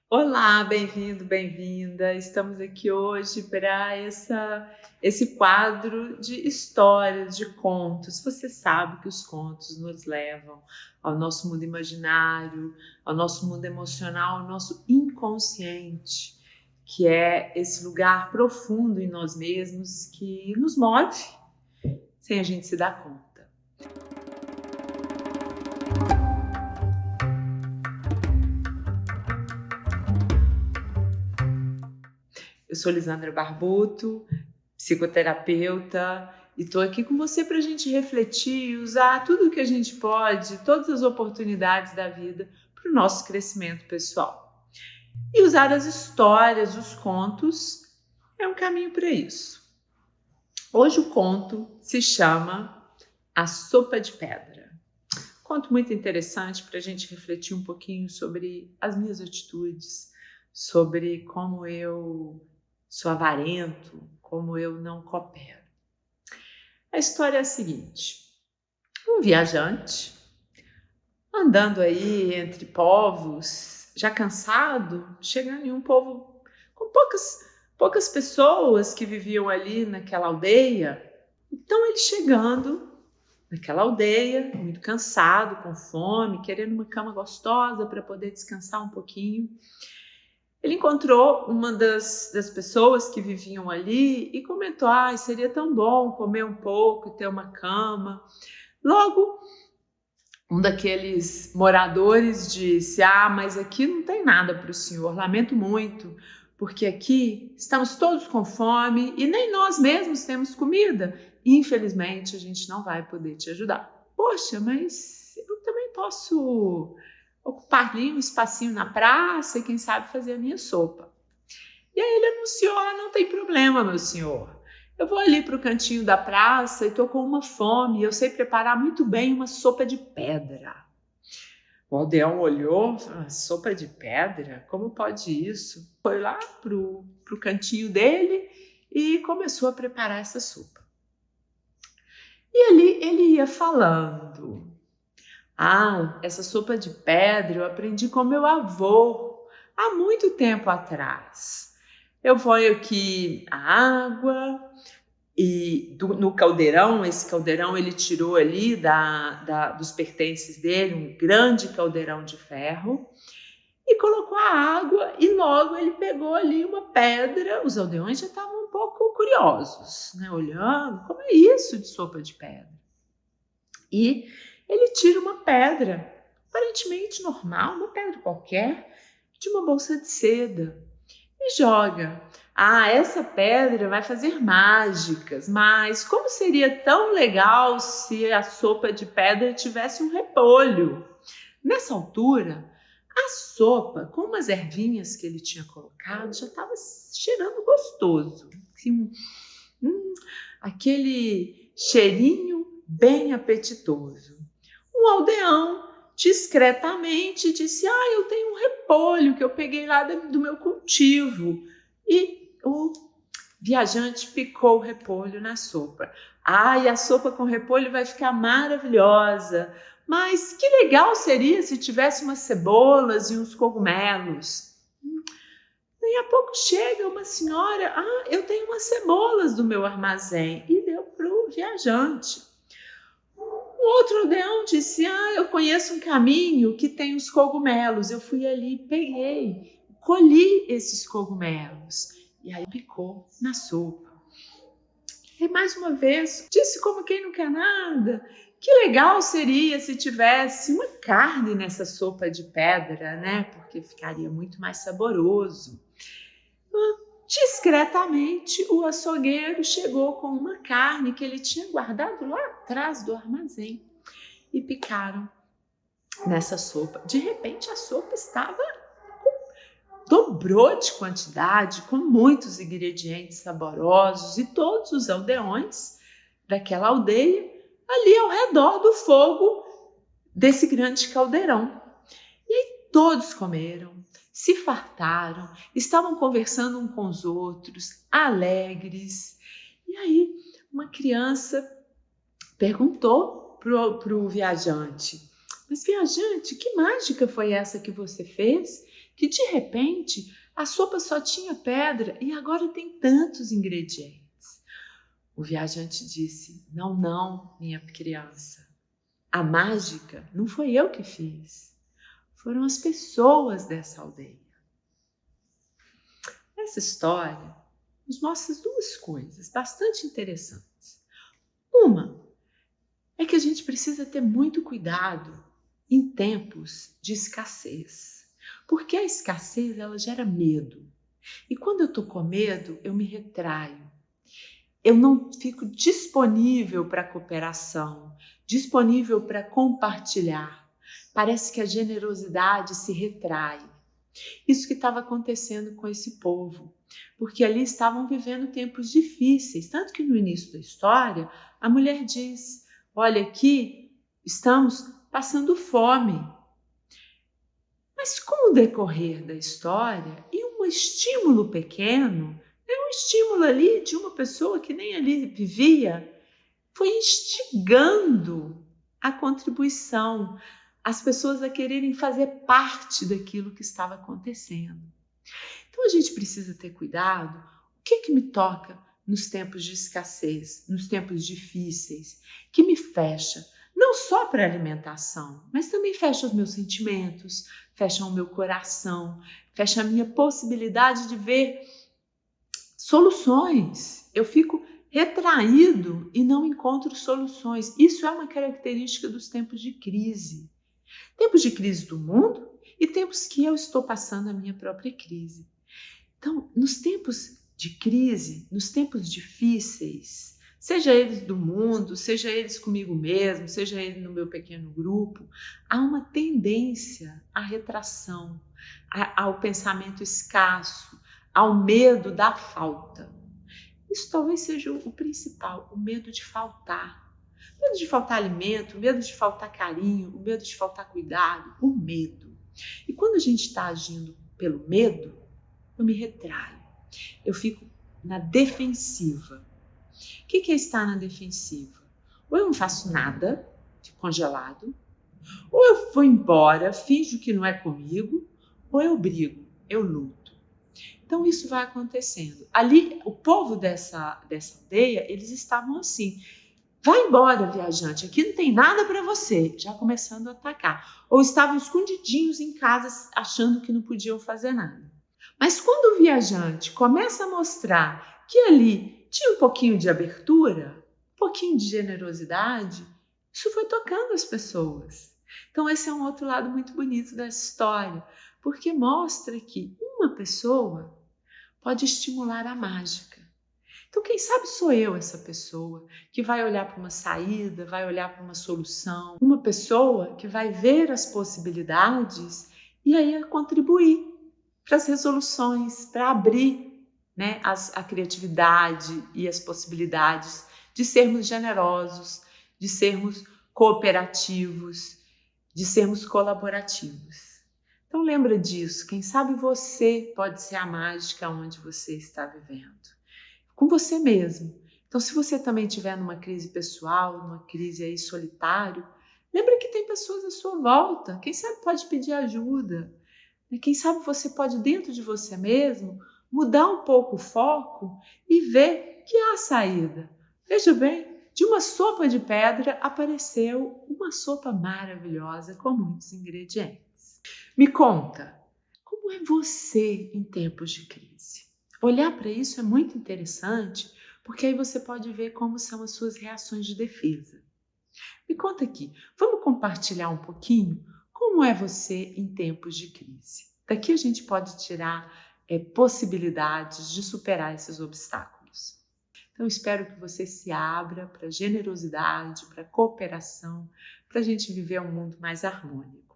Olá, bem-vindo, bem-vinda. Estamos aqui hoje para esse quadro de histórias, de contos. Você sabe que os contos nos levam ao nosso mundo imaginário, ao nosso mundo emocional, ao nosso inconsciente, que é esse lugar profundo em nós mesmos que nos move sem a gente se dar conta. Eu sou Lisandra Barbuto, psicoterapeuta, e estou aqui com você para a gente refletir e usar tudo o que a gente pode, todas as oportunidades da vida para o nosso crescimento pessoal. E usar as histórias, os contos, é um caminho para isso. Hoje o conto se chama A Sopa de Pedra. Conto muito interessante para a gente refletir um pouquinho sobre as minhas atitudes, sobre como eu sou avarento, como eu não coopero. A história é a seguinte: um viajante, andando aí entre povos, já cansado, chegando em um povo com poucas pessoas que viviam ali naquela aldeia. Então ele chegando naquela aldeia, muito cansado, com fome, querendo uma cama gostosa para poder descansar um pouquinho. Ele encontrou uma das pessoas que viviam ali e comentou: seria tão bom comer um pouco e ter uma cama. Logo, um daqueles moradores disse: mas aqui não tem nada para o senhor, lamento muito, porque aqui estamos todos com fome e nem nós mesmos temos comida. Infelizmente, a gente não vai poder te ajudar. Poxa, mas eu também posso ocupar ali um espacinho na praça e quem sabe fazer a minha sopa. E aí ele anunciou: não tem problema, meu senhor. Eu vou ali para o cantinho da praça e estou com uma fome e eu sei preparar muito bem uma sopa de pedra. O aldeão olhou: sopa de pedra? Como pode isso? Foi lá para o cantinho dele e começou a preparar essa sopa. E ali ele ia falando: essa sopa de pedra eu aprendi com meu avô há muito tempo atrás. Eu ponho aqui a água e no caldeirão, esse caldeirão ele tirou ali dos pertences dele, um grande caldeirão de ferro, e colocou a água e logo ele pegou ali uma pedra. Os aldeões já estavam um pouco curiosos, né, olhando, como é isso de sopa de pedra? E ele tira uma pedra, aparentemente normal, uma pedra qualquer, de uma bolsa de seda e joga. Essa pedra vai fazer mágicas, mas como seria tão legal se a sopa de pedra tivesse um repolho? Nessa altura, a sopa, com umas ervinhas que ele tinha colocado, já estava cheirando gostoso. Assim, aquele cheirinho bem apetitoso. Um aldeão discretamente disse: eu tenho um repolho que eu peguei lá do meu cultivo. E o viajante picou o repolho na sopa. E a sopa com repolho vai ficar maravilhosa. Mas que legal seria se tivesse umas cebolas e uns cogumelos. Daí a pouco chega uma senhora: eu tenho umas cebolas do meu armazém. E deu para o viajante. Outro aldeão disse: eu conheço um caminho que tem os cogumelos. Eu fui ali, peguei, colhi esses cogumelos. E aí picou na sopa. E mais uma vez, disse como quem não quer nada: que legal seria se tivesse uma carne nessa sopa de pedra, né? Porque ficaria muito mais saboroso. Discretamente, o açougueiro chegou com uma carne que ele tinha guardado lá atrás do armazém e picaram nessa sopa. De repente, a sopa dobrou de quantidade, com muitos ingredientes saborosos, e todos os aldeões daquela aldeia ali ao redor do fogo desse grande caldeirão. E aí todos comeram, se fartaram, estavam conversando uns com os outros, alegres. E aí uma criança perguntou pro viajante: mas viajante, que mágica foi essa que você fez que de repente a sopa só tinha pedra e agora tem tantos ingredientes. O viajante disse: não, não, minha criança. A mágica não foi eu que fiz. Foram as pessoas dessa aldeia. Essa história nos mostra duas coisas bastante interessantes. Uma é que a gente precisa ter muito cuidado em tempos de escassez. Porque a escassez, ela gera medo. E quando eu estou com medo, eu me retraio. Eu não fico disponível para a cooperação, disponível para compartilhar. Parece que a generosidade se retrai. Isso que estava acontecendo com esse povo, porque ali estavam vivendo tempos difíceis, tanto que no início da história a mulher diz: olha, aqui estamos passando fome. Mas com o decorrer da história e um estímulo pequeno, um estímulo ali de uma pessoa que nem ali vivia, foi instigando a contribuição, as pessoas a quererem fazer parte daquilo que estava acontecendo. Então a gente precisa ter cuidado. O que me toca nos tempos de escassez, nos tempos difíceis, que me fecha, não só para a alimentação, mas também fecha os meus sentimentos, fecha o meu coração, fecha a minha possibilidade de ver soluções. Eu fico retraído e não encontro soluções. Isso é uma característica dos tempos de crise. Tempos de crise do mundo e tempos que eu estou passando a minha própria crise. Então, nos tempos de crise, nos tempos difíceis, seja eles do mundo, seja eles comigo mesmo, seja ele no meu pequeno grupo, há uma tendência à retração, ao pensamento escasso, ao medo da falta. Isso talvez seja o principal, o medo de faltar. O medo de faltar alimento, o medo de faltar carinho, o medo de faltar cuidado, o medo. E quando a gente está agindo pelo medo, eu me retraio, eu fico na defensiva. O que é estar na defensiva? Ou eu não faço nada, fico congelado, ou eu vou embora, finjo que não é comigo, ou eu brigo, eu luto. Então isso vai acontecendo. Ali, o povo dessa aldeia, eles estavam assim: vai embora, viajante, aqui não tem nada para você, já começando a atacar. Ou estavam escondidinhos em casa, achando que não podiam fazer nada. Mas quando o viajante começa a mostrar que ali tinha um pouquinho de abertura, um pouquinho de generosidade, isso foi tocando as pessoas. Então esse é um outro lado muito bonito dessa história, porque mostra que uma pessoa pode estimular a mágica. Então quem sabe sou eu essa pessoa que vai olhar para uma saída, vai olhar para uma solução, uma pessoa que vai ver as possibilidades e aí contribuir para as resoluções, para abrir, né, a criatividade e as possibilidades de sermos generosos, de sermos cooperativos, de sermos colaborativos. Então lembra disso, quem sabe você pode ser a mágica onde você está vivendo, com você mesmo. Então se você também estiver numa crise pessoal, numa crise aí solitário, lembra que tem pessoas à sua volta, quem sabe pode pedir ajuda. Quem sabe você pode, dentro de você mesmo, mudar um pouco o foco e ver que há saída. Veja bem, de uma sopa de pedra apareceu uma sopa maravilhosa com muitos ingredientes. Me conta, como é você em tempos de crise? Olhar para isso é muito interessante, porque aí você pode ver como são as suas reações de defesa. Me conta aqui, vamos compartilhar um pouquinho? Como é você em tempos de crise? Daqui a gente pode tirar possibilidades de superar esses obstáculos. Então, espero que você se abra para generosidade, para cooperação, para a gente viver um mundo mais harmônico.